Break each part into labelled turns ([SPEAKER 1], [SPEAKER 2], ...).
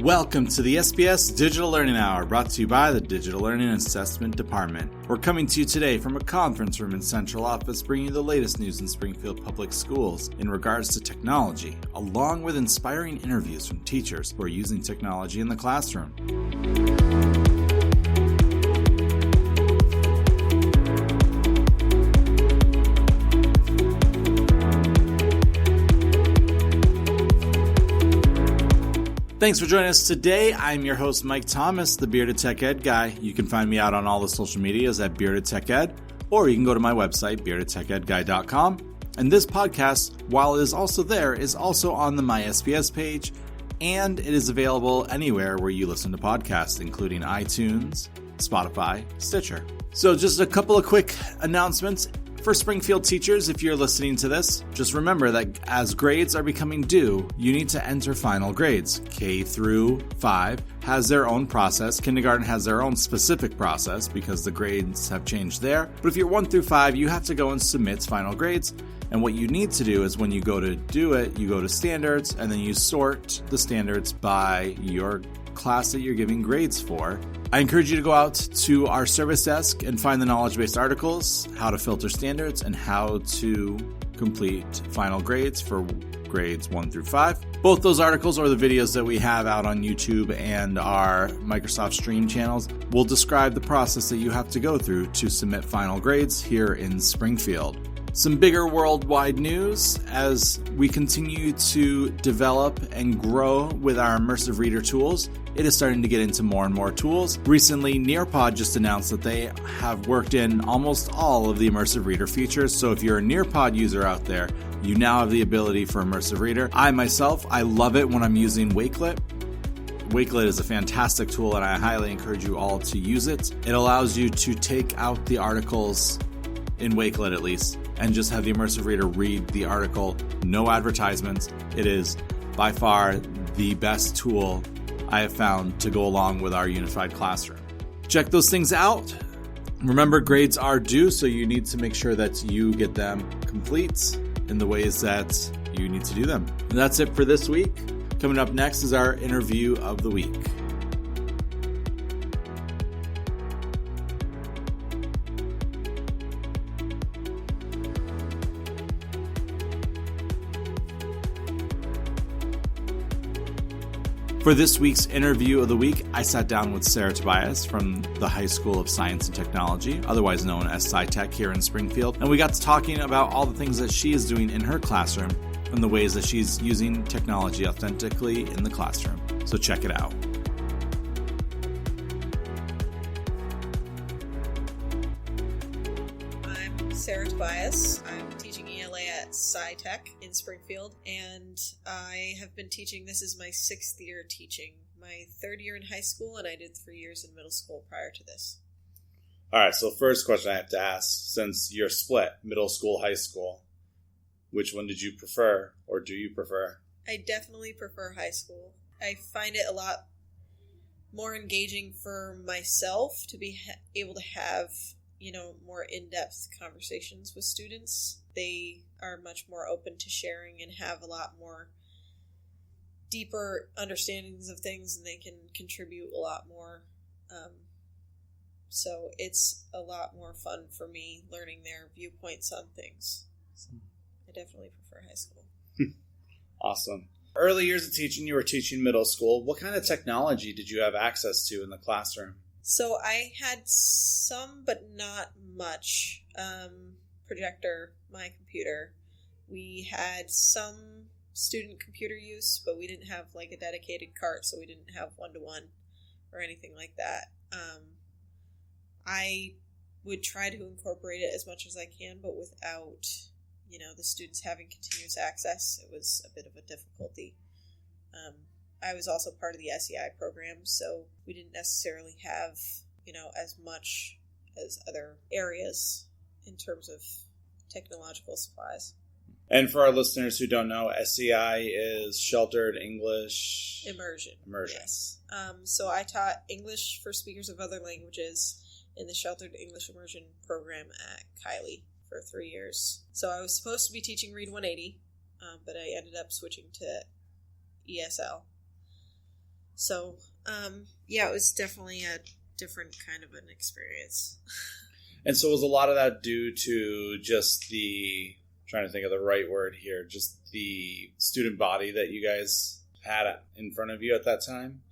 [SPEAKER 1] Welcome to the SBS Digital Learning Hour, brought to you by the Digital Learning and Assessment Department. We're coming to you today from a conference room in Central Office, bringing you the latest news in Springfield Public Schools in regards to technology, along with inspiring interviews from teachers who are using technology in the classroom. Thanks for joining us today. I'm your host, Mike Thomas, the Bearded Tech Ed guy. You can find me out on all the social medias at Bearded Tech Ed, or you can go to my website, beardedtechedguy.com. And this podcast, while it is also there, is also on the My SBS page, and it is available anywhere where you listen to podcasts, including iTunes, Spotify, Stitcher. So just a couple of quick announcements. For Springfield teachers, if you're listening to this, just remember that as grades are becoming due, you need to enter final grades. K through 5 has their own process. Kindergarten has their own specific process because the grades have changed there. But if you're 1 through 5, you have to go and submit final grades. And what you need to do is when you go to do it, you go to standards and then you sort the standards by your class that you're giving grades for. I encourage you to go out to our service desk and find the knowledge-based articles, how to filter standards, and how to complete final grades for grades 1 through 5. Both those articles or the videos that we have out on YouTube and our Microsoft Stream channels will describe the process that you have to go through to submit final grades here in Springfield. Some bigger worldwide news as we continue to develop and grow with our immersive reader tools. It is starting to get into more and more tools. Recently, Nearpod just announced that they have worked in almost all of the immersive reader features. So if you're a Nearpod user out there, you now have the ability for immersive reader. I love it when I'm using Wakelet. Wakelet is a fantastic tool and I highly encourage you all to use it. It allows you to take out the articles, in Wakelet at least, and just have the immersive reader read the article. No advertisements. It is by far the best tool I have found to go along with our unified classroom. Check those things out. Remember, grades are due, so you need to make sure that you get them complete in the ways that you need to do them. And that's it for this week. Coming up next is our interview of the week. For this week's interview of the week, I sat down with Sarah Tobias from the High School of Science and Technology, otherwise known as SciTech here in Springfield, and we got to talking about all the things that she is doing in her classroom and the ways that she's using technology authentically in the classroom. So check it out.
[SPEAKER 2] I'm Sarah Tobias. I'm teaching ELA at SciTech in Springfield, and I have been teaching. This is my 6th year teaching, my 3rd year in high school, and I did 3 years in middle school prior to this.
[SPEAKER 1] All right, so first question I have to ask, since you're split, middle school, high school, which one did you prefer, or do you prefer?
[SPEAKER 2] I definitely prefer high school. I find it a lot more engaging for myself to be able to have more in-depth conversations with students. They are much more open to sharing and have a lot more deeper understandings of things, and they can contribute a lot more. So it's a lot more fun for me learning their viewpoints on things. So I definitely prefer high school.
[SPEAKER 1] Awesome. Early years of teaching, you were teaching middle school. What kind of technology did you have access to in the classroom?
[SPEAKER 2] So I had some, but not much. Projector, my computer. We had some student computer use, but we didn't have like a dedicated cart, so we didn't have one-to-one or anything like that. I would try to incorporate it as much as I can, but without, the students having continuous access, it was a bit of a difficulty. I was also part of the SEI program, so we didn't necessarily have, as much as other areas in terms of technological supplies.
[SPEAKER 1] And for our listeners who don't know, SEI is Sheltered English...
[SPEAKER 2] Immersion.
[SPEAKER 1] Yes.
[SPEAKER 2] So I taught English for speakers of other languages in the Sheltered English Immersion program at Kylie for 3 years. So I was supposed to be teaching Read 180, but I ended up switching to ESL. So, yeah, it was definitely a different kind of an experience.
[SPEAKER 1] And so was a lot of that due to just trying to think of the right word here, just the student body that you guys had in front of you at that time?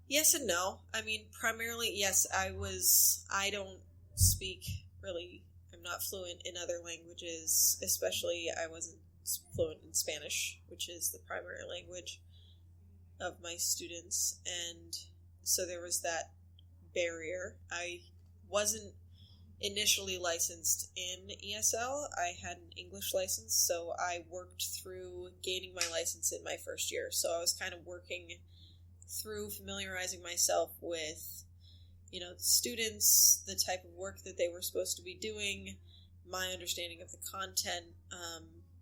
[SPEAKER 2] Yes and no. I mean, primarily, yes, I don't speak really, I'm not fluent in other languages, especially I wasn't fluent in Spanish, which is the primary language of my students. And so there was that barrier. I wasn't initially licensed in ESL. I had an English license, so I worked through gaining my license in my first year. So I was kind of working through familiarizing myself with, the students, the type of work that they were supposed to be doing, my understanding of the content.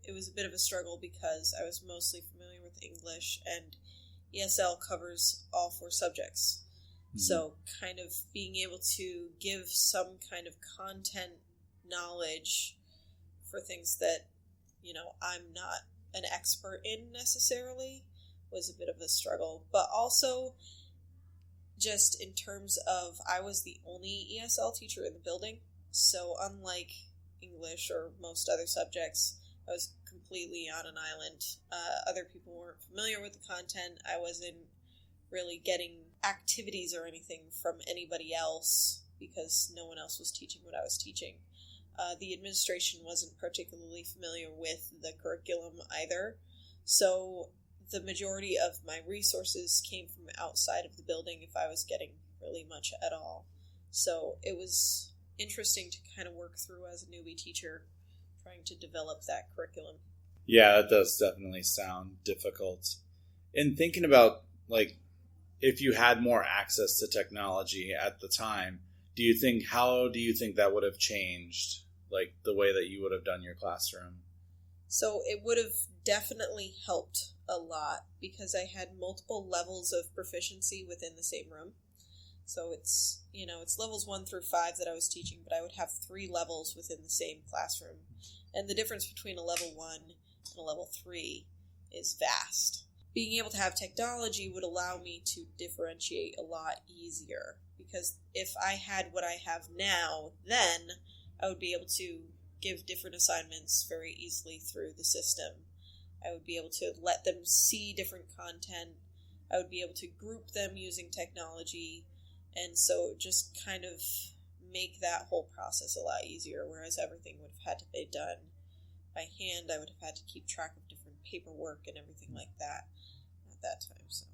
[SPEAKER 2] It was a bit of a struggle because I was mostly familiar with English, and ESL covers all 4 subjects. So kind of being able to give some kind of content knowledge for things that, I'm not an expert in necessarily was a bit of a struggle. But also just in terms of I was the only ESL teacher in the building. So unlike English or most other subjects, I was completely on an island. Other people weren't familiar with the content. I wasn't really getting activities or anything from anybody else because no one else was teaching what I was teaching. The administration wasn't particularly familiar with the curriculum either. So the majority of my resources came from outside of the building if I was getting really much at all. So it was interesting to kind of work through as a newbie teacher, trying to develop that curriculum.
[SPEAKER 1] Yeah, that does definitely sound difficult. And thinking about, if you had more access to technology at the time, how do you think that would have changed, the way that you would have done your classroom?
[SPEAKER 2] So it would have definitely helped a lot because I had multiple levels of proficiency within the same room. So it's levels 1 through 5 that I was teaching, but I would have 3 levels within the same classroom. And the difference between a level 1 and a level 3 is vast. Being able to have technology would allow me to differentiate a lot easier because if I had what I have now, then I would be able to give different assignments very easily through the system. I would be able to let them see different content. I would be able to group them using technology. And so just kind of make that whole process a lot easier, whereas everything would have had to be done by hand. I would have had to keep track of different paperwork and everything like that at that time. So,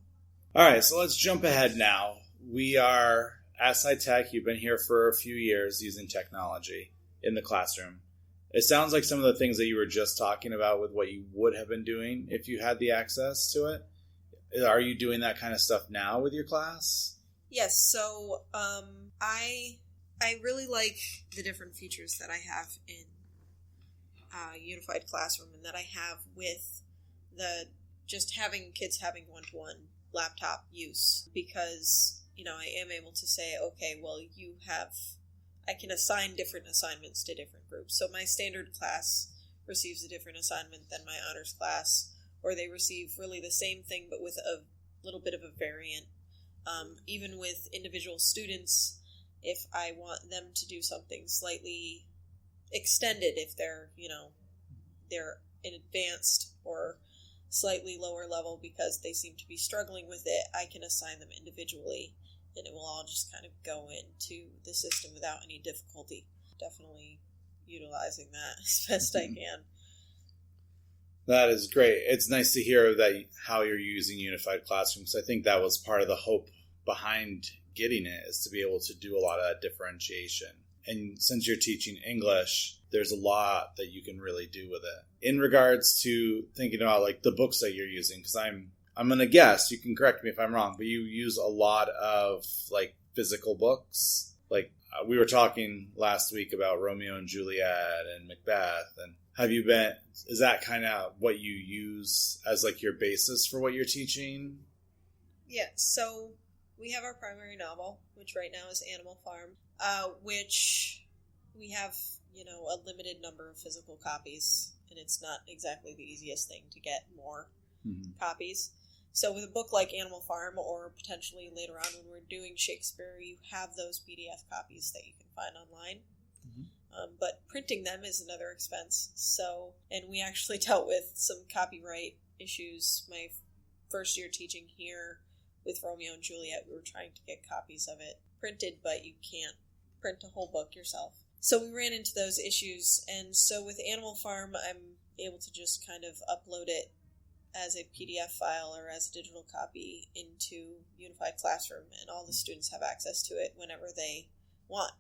[SPEAKER 1] all right, so let's jump ahead now. We are at SciTech. You've been here for a few years using technology in the classroom. It sounds like some of the things that you were just talking about with what you would have been doing if you had the access to it. Are you doing that kind of stuff now with your class?
[SPEAKER 2] Yes, so I really like the different features that I have in Unified Classroom and that I have with just having kids having one-to-one laptop use because, I am able to say, okay, well, I can assign different assignments to different groups. So my standard class receives a different assignment than my honors class, or they receive really the same thing but with a little bit of a variant. Even with individual students, if I want them to do something slightly extended, if they're in advanced or slightly lower level because they seem to be struggling with it, I can assign them individually and it will all just kind of go into the system without any difficulty. Definitely utilizing that as best I can.
[SPEAKER 1] That is great. It's nice to hear that how you're using Unified Classrooms. I think that was part of the hope behind getting it, is to be able to do a lot of that differentiation. And since you're teaching English, there's a lot that you can really do with it. In regards to thinking about the books that you're using, because I'm going to guess, you can correct me if I'm wrong, but you use a lot of physical books. We were talking last week about Romeo and Juliet and Macbeth, and is that kind of what you use as your basis for what you're teaching?
[SPEAKER 2] Yeah, so we have our primary novel, which right now is Animal Farm, which we have, a limited number of physical copies, and it's not exactly the easiest thing to get more copies. So with a book like Animal Farm, or potentially later on when we're doing Shakespeare, you have those PDF copies that you can find online. But printing them is another expense. So, and we actually dealt with some copyright issues my first year teaching here with Romeo and Juliet. We were trying to get copies of it printed, but you can't print a whole book yourself. So we ran into those issues. And so with Animal Farm, I'm able to just kind of upload it as a PDF file or as a digital copy into Unified Classroom, and all the students have access to it whenever they want.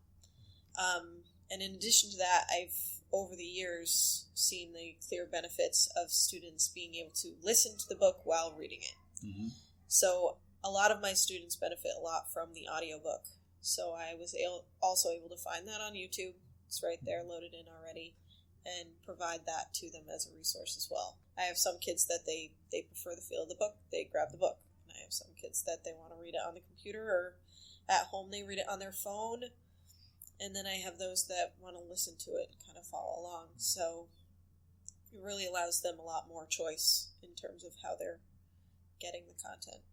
[SPEAKER 2] And in addition to that, I've, over the years, seen the clear benefits of students being able to listen to the book while reading it. Mm-hmm. So a lot of my students benefit a lot from the audiobook. So I was also able to find that on YouTube. It's right there, loaded in already, and provide that to them as a resource as well. I have some kids that they prefer the feel of the book, they grab the book. And I have some kids that they want to read it on the computer, or at home they read it on their phone. And then I have those that want to listen to it and kind of follow along. So it really allows them a lot more choice in terms of how they're getting the content.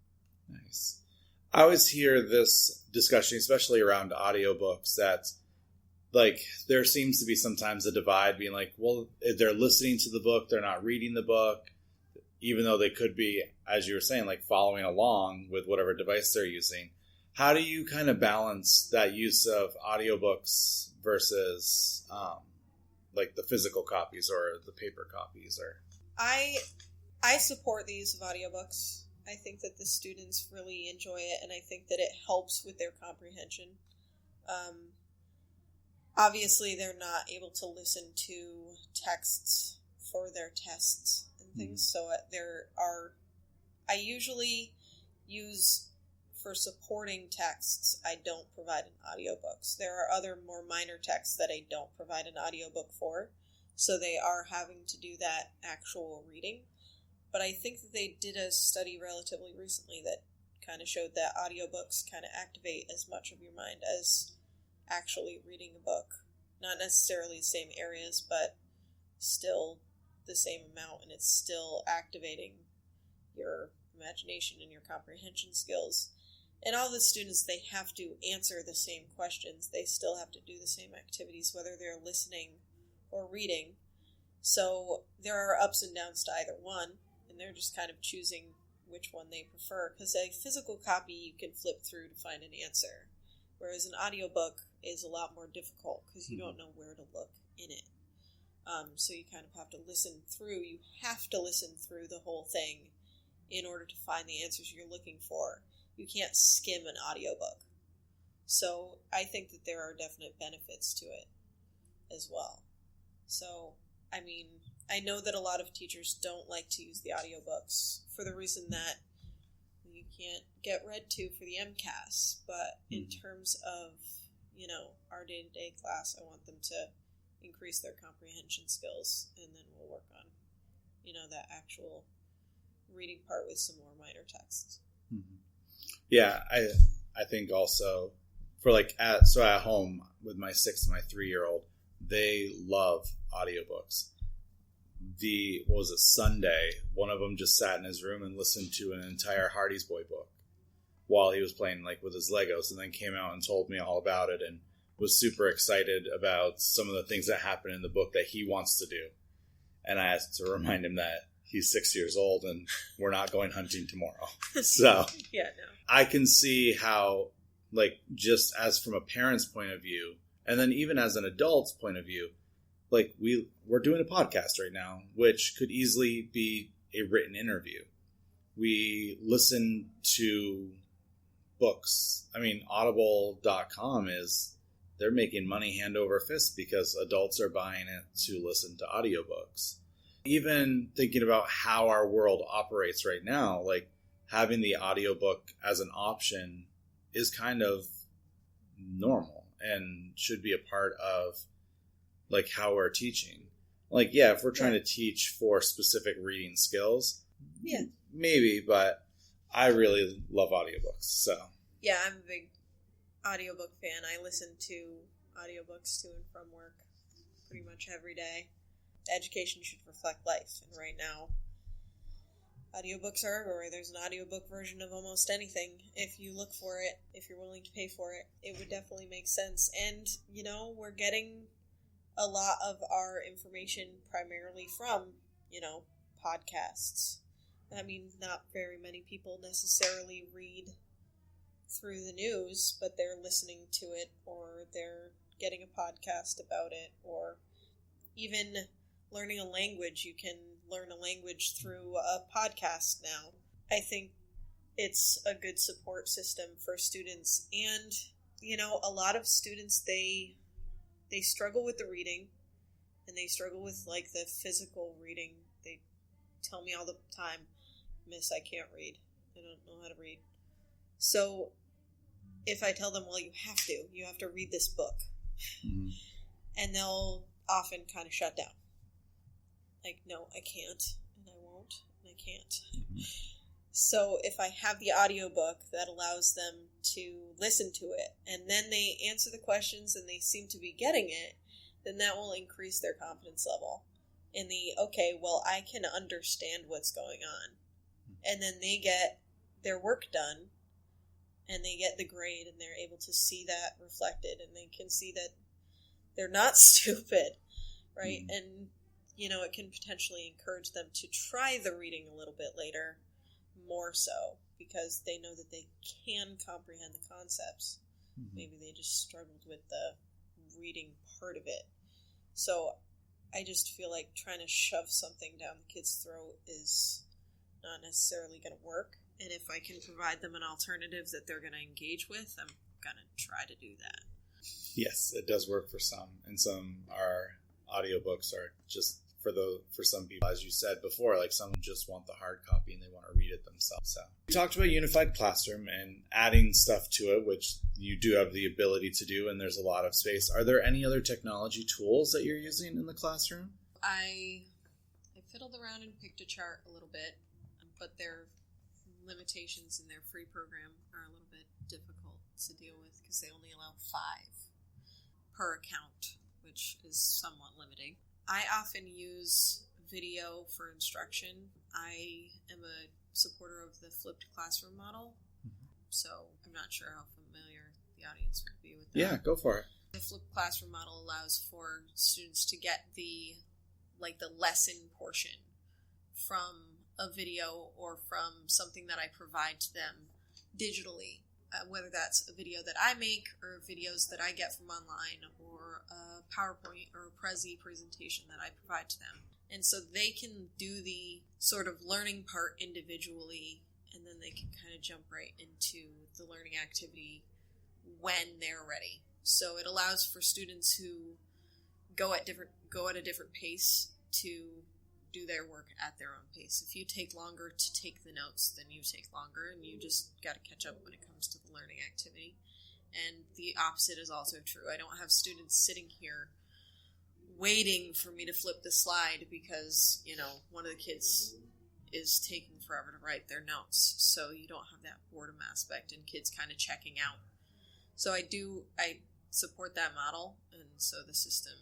[SPEAKER 1] Nice. I always hear this discussion, especially around audiobooks, that like there seems to be sometimes a divide being like, well, they're listening to the book, they're not reading the book, even though they could be, as you were saying, like following along with whatever device they're using. How do you kind of balance that use of audiobooks versus like the physical copies or the paper copies? Or
[SPEAKER 2] I support the use of audiobooks. I think that the students really enjoy it, and I think that it helps with their comprehension. Obviously, they're not able to listen to texts for their tests and things, so I usually use, for supporting texts, I don't provide an audiobooks. There are other more minor texts that I don't provide an audiobook for, so they are having to do that actual reading. But I think that they did a study relatively recently that kind of showed that audiobooks kind of activate as much of your mind as actually reading a book. Not necessarily the same areas, but still the same amount, and it's still activating your imagination and your comprehension skills. And all the students, they have to answer the same questions. They still have to do the same activities, whether they're listening or reading. So there are ups and downs to either one, and they're just kind of choosing which one they prefer. Because a physical copy, you can flip through to find an answer, whereas an audiobook is a lot more difficult because you don't know where to look in it. So you kind of have to listen through. You have to listen through the whole thing in order to find the answers you're looking for. You can't skim an audiobook. So I think that there are definite benefits to it as well. So, I mean, I know that a lot of teachers don't like to use the audiobooks for the reason that you can't get read to for the MCAS. But in terms of, our day-to-day class, I want them to increase their comprehension skills, and then we'll work on, that actual reading part with some more minor texts.
[SPEAKER 1] Mm-hmm. Yeah, I think also for at home with my 6 and my 3-year-old, they love audiobooks. Sunday, one of them just sat in his room and listened to an entire Hardy's Boy book while he was playing with his Legos, and then came out and told me all about it and was super excited about some of the things that happen in the book that he wants to do. And I had to remind him that he's 6 years old and we're not going hunting tomorrow. So
[SPEAKER 2] yeah, no.
[SPEAKER 1] I can see how, just as from a parent's point of view, and then even as an adult's point of view, we're doing a podcast right now, which could easily be a written interview. We listen to books. I mean, audible.com they're making money hand over fist because adults are buying it to listen to audiobooks. Even thinking about how our world operates right now, having the audiobook as an option is kind of normal and should be a part of how we're teaching. If we're trying to teach for specific reading skills,
[SPEAKER 2] yeah,
[SPEAKER 1] maybe, but I really love audiobooks. So
[SPEAKER 2] yeah, I'm a big audiobook fan. I listen to audiobooks to and from work pretty much every day. Education should reflect life, and right now Audiobooks are everywhere. There's an audiobook version of almost anything. If you look for it, if you're willing to pay for it, it would definitely make sense. And, we're getting a lot of our information primarily from, podcasts. I mean, not very many people necessarily read through the news, but they're listening to it, or they're getting a podcast about it, or even learning a language. You can learn a language through a podcast now. I think it's a good support system for students. And, a lot of students, they struggle with the reading, and they struggle with, the physical reading. They tell me all the time, Miss, I can't read. I don't know how to read. So if I tell them, well, you have to read this book. Mm-hmm. And they'll often kind of shut down. Like, no, I can't, and I won't, and I can't. Mm-hmm. So if I have the audiobook that allows them to listen to it, and then they answer the questions and they seem to be getting it, then that will increase their confidence level in I can understand what's going on. And then they get their work done, and they get the grade, and they're able to see that reflected, and they can see that they're not stupid, right? Mm-hmm. And, it can potentially encourage them to try the reading a little bit later, more so, because they know that they can comprehend the concepts. Mm-hmm. Maybe they just struggled with the reading part of it. So I just feel like trying to shove something down the kid's throat is not necessarily going to work. And if I can provide them an alternative that they're going to engage with, I'm going to try to do that.
[SPEAKER 1] Yes, it does work for some. And some audiobooks are just for some people, as you said before, some just want the hard copy and they want to read it themselves. So we talked about Unified Classroom and adding stuff to it, which you do have the ability to do, and there's a lot of space. Are there any other technology tools that you're using in the classroom?
[SPEAKER 2] I fiddled around in Pictochart a little bit, but their limitations in their free program are a little bit difficult to deal with because they only allow 5 per account, which is somewhat limiting. I often use video for instruction. I am a supporter of the flipped classroom model, so I'm not sure how familiar the audience would be with that.
[SPEAKER 1] Yeah, go for it.
[SPEAKER 2] The flipped classroom model allows for students to get the lesson portion from a video or from something that I provide to them digitally, whether that's a video that I make or videos that I get from online or a PowerPoint or a Prezi presentation that I provide to them. And so they can do the sort of learning part individually, and then they can kind of jump right into the learning activity when they're ready. So it allows for students who go at a different pace to do their work at their own pace. If you take longer to take the notes, then you take longer, and you just got to catch up when it comes to the learning activity. And the opposite is also true. I don't have students sitting here waiting for me to flip the slide because, one of the kids is taking forever to write their notes. So you don't have that boredom aspect and kids kind of checking out. So I support that model, and so the system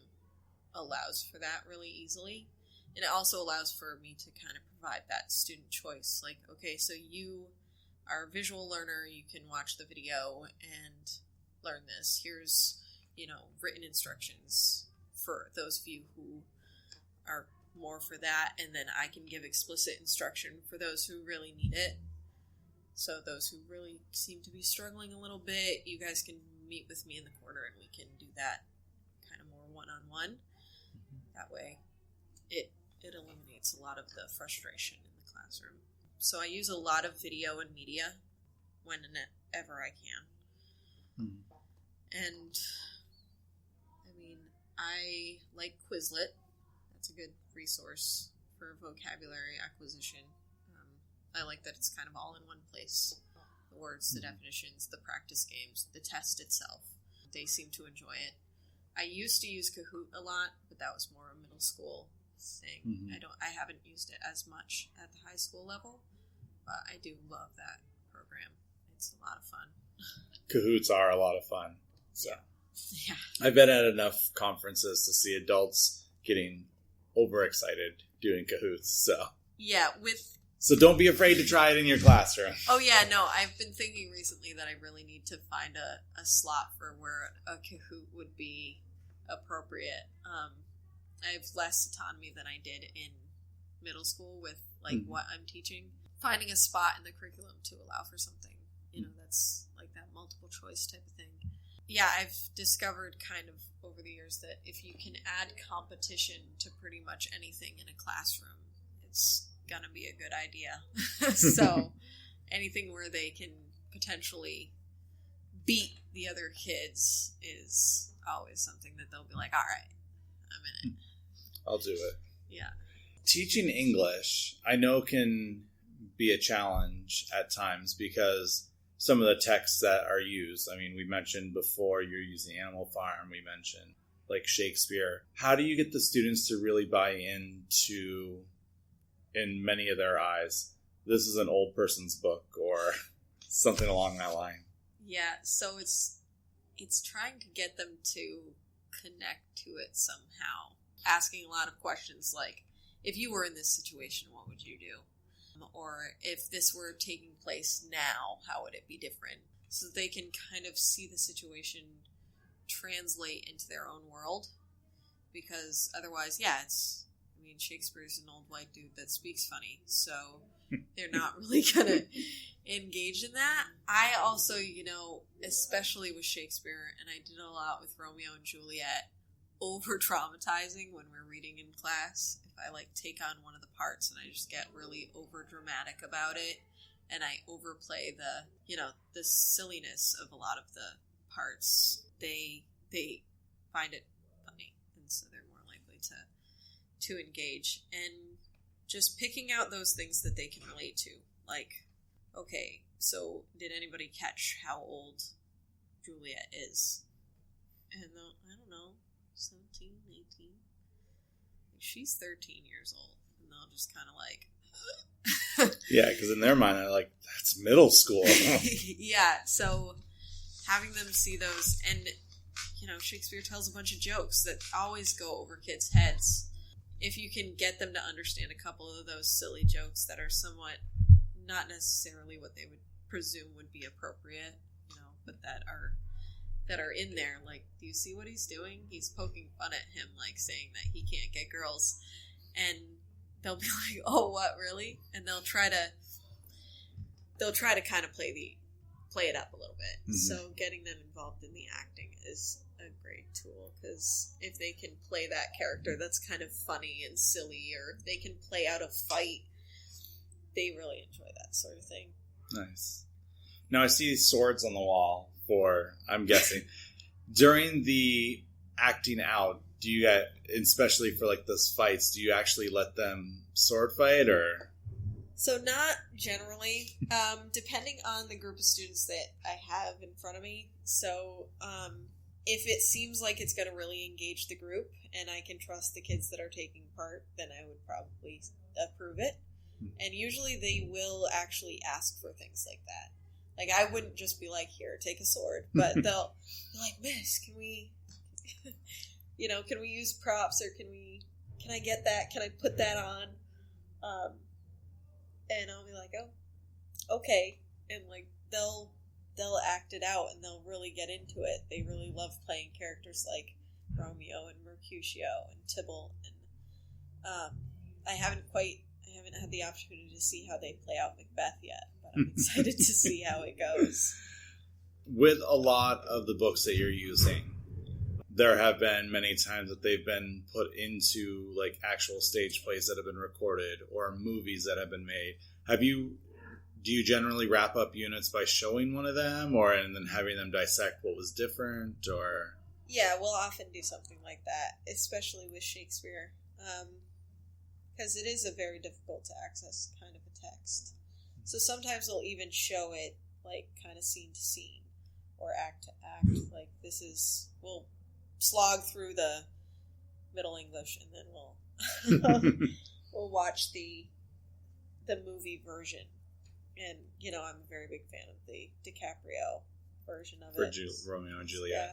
[SPEAKER 2] allows for that really easily. And it also allows for me to kind of provide that student choice. Like, okay, so you are a visual learner, you can watch the video and learn this. Here's, written instructions for those of you who are more for that. And then I can give explicit instruction for those who really need it. So those who really seem to be struggling a little bit, you guys can meet with me in the corner and we can do that kind of more one-on-one. That way it eliminates a lot of the frustration in the classroom. So I use a lot of video and media whenever I can. And, I like Quizlet. That's a good resource for vocabulary acquisition. I like that it's kind of all in one place. The words, the definitions, the practice games, the test itself. They seem to enjoy it. I used to use Kahoot a lot, but that was more a middle school thing. I haven't used it as much at the high school level, but I do love that program. It's a lot of fun.
[SPEAKER 1] Kahoots are a lot of fun. So
[SPEAKER 2] yeah.
[SPEAKER 1] I've been at enough conferences to see adults getting overexcited doing Kahoots. So
[SPEAKER 2] yeah, with
[SPEAKER 1] So don't be afraid to try it in your classroom.
[SPEAKER 2] Oh, yeah, no, I've been thinking recently that I really need to find a slot for where a Kahoot would be appropriate. I have less autonomy than I did in middle school with, like, what I'm teaching. Finding a spot in the curriculum to allow for something, that's like that multiple choice type of thing. Yeah, I've discovered kind of over the years that if you can add competition to pretty much anything in a classroom, it's gonna be a good idea. So anything where they can potentially beat the other kids is always something that they'll be like, all right, I'm in it.
[SPEAKER 1] I'll do it.
[SPEAKER 2] Yeah.
[SPEAKER 1] Teaching English, I know, can be a challenge at times because some of the texts that are used, I mean, we mentioned before you're using Animal Farm, we mentioned like Shakespeare. How do you get the students to really buy into, in many of their eyes, this is an old person's book or something along that line? Yeah,
[SPEAKER 2] so it's trying to get them to connect to it somehow. Asking a lot of questions like, if you were in this situation, what would you do? Or if this were taking place now, how would it be different? So that they can kind of see the situation translate into their own world. Because otherwise, Shakespeare's an old white dude that speaks funny. So they're not really going to engage in that. I also, especially with Shakespeare, and I did a lot with Romeo and Juliet, over-traumatizing when we're reading in class. If I take on one of the parts and I just get really over-dramatic about it, and I overplay the silliness of a lot of the parts, they find it funny, and so they're more likely to engage. And just picking out those things that they can relate to, like, okay, so did anybody catch how old Juliet is? And I don't know, 17, 18. She's 13 years old. And they'll just kind of
[SPEAKER 1] yeah, because in their mind, they're like, that's middle school.
[SPEAKER 2] Yeah, so having them see those, and, Shakespeare tells a bunch of jokes that always go over kids' heads. If you can get them to understand a couple of those silly jokes that are somewhat not necessarily what they would presume would be appropriate, but that are in there, like, do you see what he's doing? He's poking fun at him, like, saying that he can't get girls. And they'll be like, oh, what, really? And they'll try to kind of play it up a little bit. Mm-hmm. So getting them involved in the acting is a great tool, because if they can play that character that's kind of funny and silly, or if they can play out a fight, they really enjoy that sort of thing.
[SPEAKER 1] Nice. Now I see swords on the wall for, I'm guessing, during the acting out, do you get, especially for those fights, do you actually let them sword fight, or?
[SPEAKER 2] So not generally, depending on the group of students that I have in front of me. So if it seems like it's going to really engage the group and I can trust the kids that are taking part, then I would probably approve it. And usually they will actually ask for things like that. Like, I wouldn't just be like, here, take a sword. But they'll be like, miss, can we, can we use props, or can I get that? Can I put that on? And I'll be like, oh, okay. And, they'll act it out, and they'll really get into it. They really love playing characters like Romeo and Mercutio and Tybalt. And I haven't had the opportunity to see how they play out Macbeth yet, but I'm excited to see how it goes.
[SPEAKER 1] With a lot of the books that you're using, there have been many times that they've been put into actual stage plays that have been recorded, or movies that have been made. Do you generally wrap up units by showing one of them, and then having them dissect what was different, or?
[SPEAKER 2] Yeah, we'll often do something like that, especially with Shakespeare. Because it is a very difficult to access kind of a text. So sometimes we'll even show it, kind of scene to scene, or act to act. We'll slog through the Middle English, and then we'll watch the movie version. And, I'm a very big fan of the DiCaprio version of it.
[SPEAKER 1] For Romeo and Juliet. Yeah.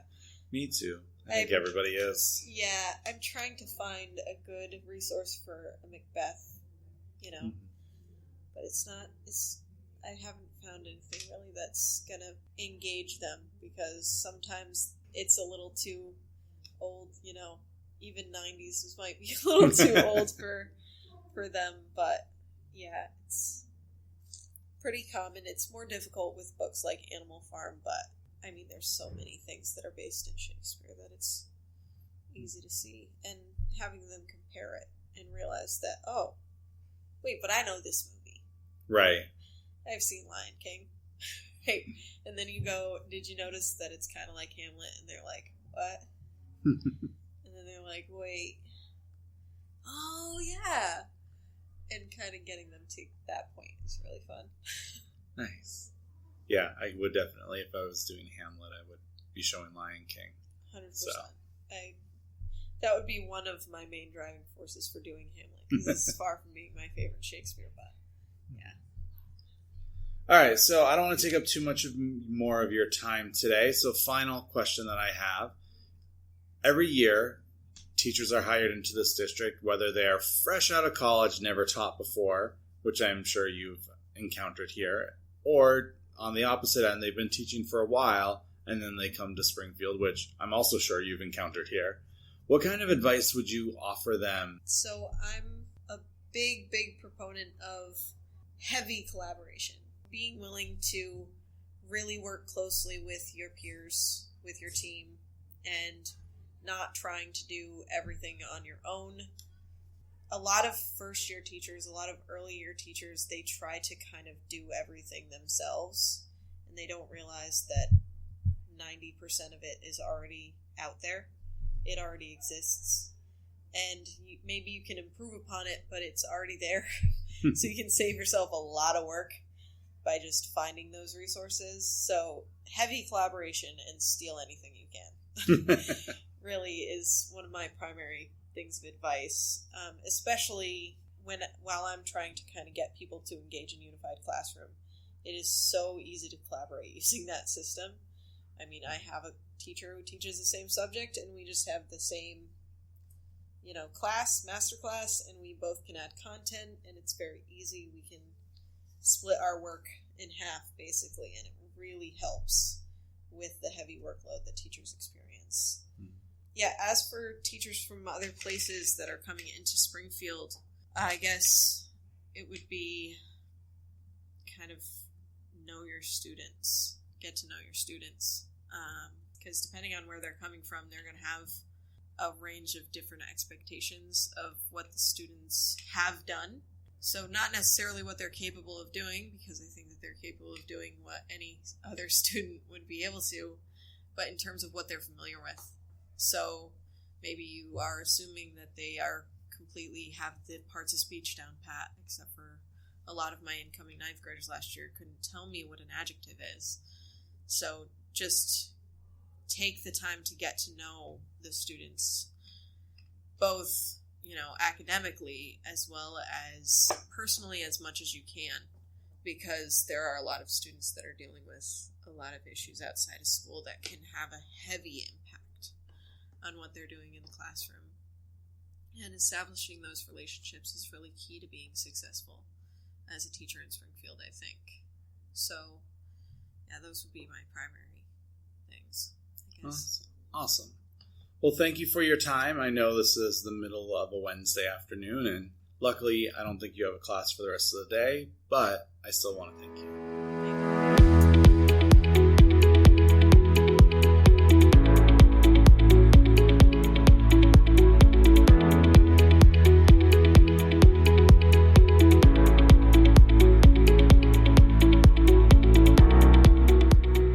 [SPEAKER 1] Me too. I think everybody is.
[SPEAKER 2] Yeah, I'm trying to find a good resource for a Macbeth, but I haven't found anything really that's gonna engage them, because sometimes it's a little too old, even 90s might be a little too old for them, but yeah, it's pretty common. It's more difficult with books like Animal Farm, but I mean, there's so many things that are based in Shakespeare that it's easy to see, and having them compare it and realize that, oh, wait, but I know this movie.
[SPEAKER 1] Right.
[SPEAKER 2] I've seen Lion King. Hey, and then you go, did you notice that it's kind of like Hamlet? And they're like, what? And then they're like, wait. Oh, yeah. And kind of getting them to that point is really fun.
[SPEAKER 1] Nice. Yeah, I would definitely, if I was doing Hamlet, I would be showing Lion King.
[SPEAKER 2] 100%. So. That would be one of my main driving forces for doing Hamlet, because it's far from being my favorite Shakespeare, but yeah.
[SPEAKER 1] All right, so I don't want to take up too much more of your time today. So final question that I have. Every year, teachers are hired into this district, whether they are fresh out of college, never taught before, which I'm sure you've encountered here, or on the opposite end, they've been teaching for a while, and then they come to Springfield, which I'm also sure you've encountered here. What kind of advice would you offer them?
[SPEAKER 2] So I'm a big, big proponent of heavy collaboration. Being willing to really work closely with your peers, with your team, and not trying to do everything on your own. A lot of first-year teachers, a lot of early-year teachers, they try to kind of do everything themselves, and they don't realize that 90% of it is already out there. It already exists, and maybe you can improve upon it, but it's already there. So you can save yourself a lot of work by just finding those resources. So heavy collaboration and steal anything you can really is one of my primary things of advice, especially while I'm trying to kind of get people to engage in Unified Classroom. It is so easy to collaborate using that system. I mean, I have a teacher who teaches the same subject, and we just have the same, master class, and we both can add content, and it's very easy. We can split our work in half, basically, and it really helps with the heavy workload that teachers experience. Yeah, as for teachers from other places that are coming into Springfield, I guess it would be kind of know your students, get to know your students, because depending on where they're coming from, they're going to have a range of different expectations of what the students have done. So not necessarily what they're capable of doing, because I think that they're capable of doing what any other student would be able to, but in terms of what they're familiar with. So maybe you are assuming that they are completely have the parts of speech down pat, except for a lot of my incoming 9th graders last year couldn't tell me what an adjective is. So just take the time to get to know the students, both, academically as well as personally, as much as you can, because there are a lot of students that are dealing with a lot of issues outside of school that can have a heavy impact on what they're doing in the classroom. And establishing those relationships is really key to being successful as a teacher in Springfield, I think. So, yeah, those would be my primary things, I guess.
[SPEAKER 1] Awesome. Well, thank you for your time. I know this is the middle of a Wednesday afternoon, and luckily I don't think you have a class for the rest of the day, but I still want to thank you.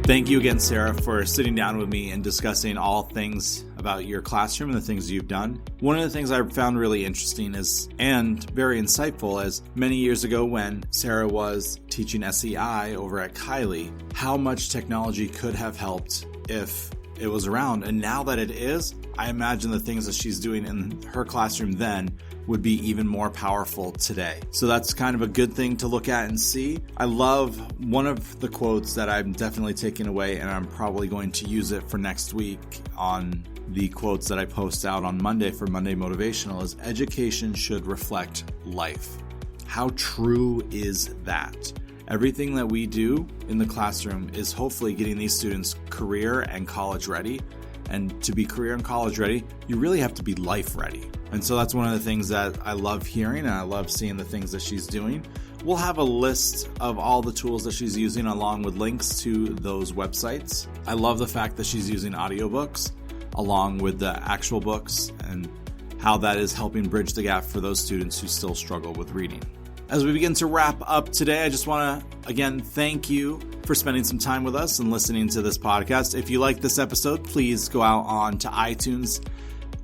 [SPEAKER 1] Thank you again, Sarah, for sitting down with me and discussing all things about your classroom and the things you've done. One of the things I found really interesting and very insightful is many years ago when Sarah was teaching SEI over at Kylie, how much technology could have helped if it was around. And now that it is, I imagine the things that she's doing in her classroom then would be even more powerful today. So that's kind of a good thing to look at and see. I love one of the quotes that I'm definitely taking away, and I'm probably going to use it for next week on the quotes that I post out on Monday for Monday Motivational, is education should reflect life. How true is that? Everything that we do in the classroom is hopefully getting these students career and college ready. And to be career and college ready, you really have to be life ready. And so that's one of the things that I love hearing, and I love seeing the things that she's doing. We'll have a list of all the tools that she's using along with links to those websites. I love the fact that she's using audiobooks along with the actual books and how that is helping bridge the gap for those students who still struggle with reading. As we begin to wrap up today, I just want to, again, thank you for spending some time with us and listening to this podcast. If you like this episode, please go out on to iTunes,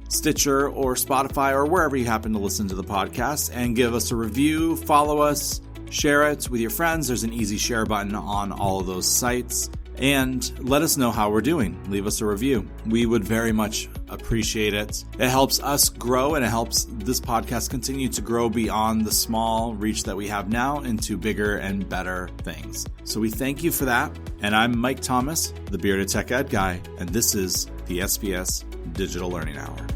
[SPEAKER 1] Stitcher, or Spotify, or wherever you happen to listen to the podcast, and give us a review, follow us, share it with your friends. There's an easy share button on all of those sites. And let us know how we're doing. Leave us a review. We would very much appreciate it. It helps us grow, and it helps this podcast continue to grow beyond the small reach that we have now into bigger and better things. So we thank you for that. And I'm Mike Thomas, the Bearded Tech Ed Guy, and this is the SBS Digital Learning Hour.